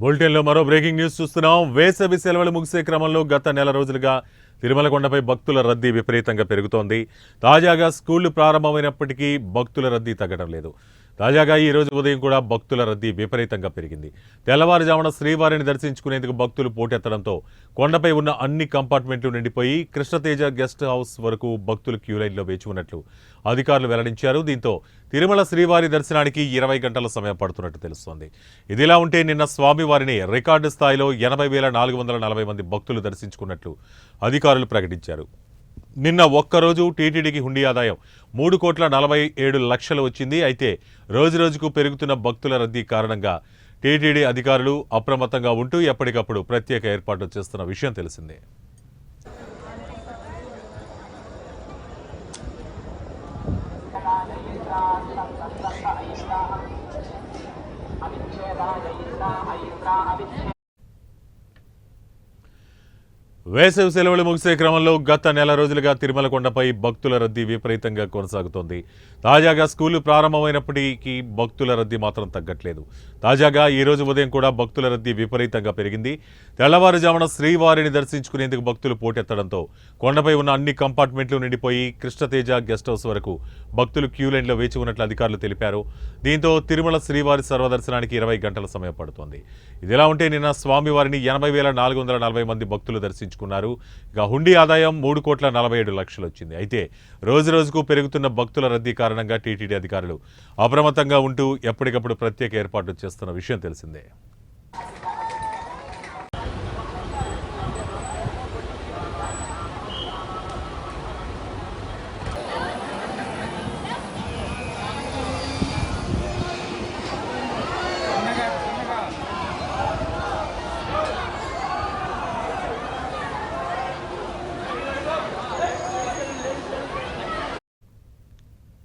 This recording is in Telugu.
బులెటిన్లో మరో బ్రేకింగ్ న్యూస్ చూస్తున్నాం. వేసవి సెలవులు ముగిసే క్రమంలో గత నెల రోజులుగా తిరుమల కొండపై భక్తుల రద్దీ విపరీతంగా పెరుగుతోంది. తాజాగా స్కూళ్లు ప్రారంభమైనప్పటికీ భక్తుల రద్దీ తగ్గడం లేదు. తాజాగా ఈ రోజు ఉదయం కూడా భక్తుల రద్దీ విపరీతంగా పెరిగింది. తెల్లవారుజామున శ్రీవారిని దర్శించుకునేందుకు భక్తులు పోటెత్తడంతో కొండపై ఉన్న అన్ని కంపార్ట్మెంట్లు నిండిపోయి కృష్ణతేజ గెస్ట్ హౌస్ వరకు భక్తులు క్యూలైన్లో వేచి ఉన్నట్లు అధికారులు వెల్లడించారు. దీంతో తిరుమల శ్రీవారి దర్శనానికి 20 గంటల సమయం పడుతున్నట్టు తెలుస్తోంది. ఇదిలా ఉంటే నిన్న స్వామివారిని రికార్డు స్థాయిలో 80,440 మంది భక్తులు దర్శించుకున్నట్లు అధికారులు ప్రకటించారు. నిన్న ఒక్కరోజు టీటీడీకి హుండీ ఆదాయం 3,47,00,000 వచ్చింది. అయితే రోజురోజుకు పెరుగుతున్న భక్తుల రద్దీ కారణంగా టీటీడీ అధికారులు అప్రమత్తంగా ఉంటూ ఎప్పటికప్పుడు ప్రత్యేక ఏర్పాట్లు చేస్తున్న విషయం తెలిసిందే. వేసవి సెలవులు ముగిసే క్రమంలో గత నెల రోజులుగా తిరుమల కొండపై భక్తుల రద్దీ విపరీతంగా కొనసాగుతోంది. తాజాగా స్కూళ్లు ప్రారంభమైనప్పటికీ భక్తుల రద్దీ మాత్రం తగ్గట్లేదు. తాజాగా ఈ రోజు ఉదయం కూడా భక్తుల రద్దీ విపరీతంగా పెరిగింది. తెల్లవారుజామున శ్రీవారిని దర్శించుకునేందుకు భక్తులు పోటెత్తడంతో కొండపై ఉన్న అన్ని కంపార్ట్మెంట్లు నిండిపోయి కృష్ణతేజ గెస్ట్ హౌస్ వరకు భక్తులు క్యూలైన్లో వేచి ఉన్నట్లు అధికారులు తెలిపారు. దీంతో తిరుమల శ్రీవారి సర్వదర్శనానికి 20 గంటల సమయం పడుతోంది. ఇదిలా ఉంటే నిన్న స్వామివారిని 80,440 మంది భక్తులు దర్శించుకున్నారు. ఇక హుండీ ఆదాయం 3,47,00,000 వచ్చింది. అయితే రోజురోజుకు పెరుగుతున్న భక్తుల రద్దీ కారణంగా టీటీడీ అధికారులు అప్రమత్తంగా ఉంటూ ఎప్పటికప్పుడు ప్రత్యేక ఏర్పాట్లు చేస్తున్న విషయం తెలిసిందే.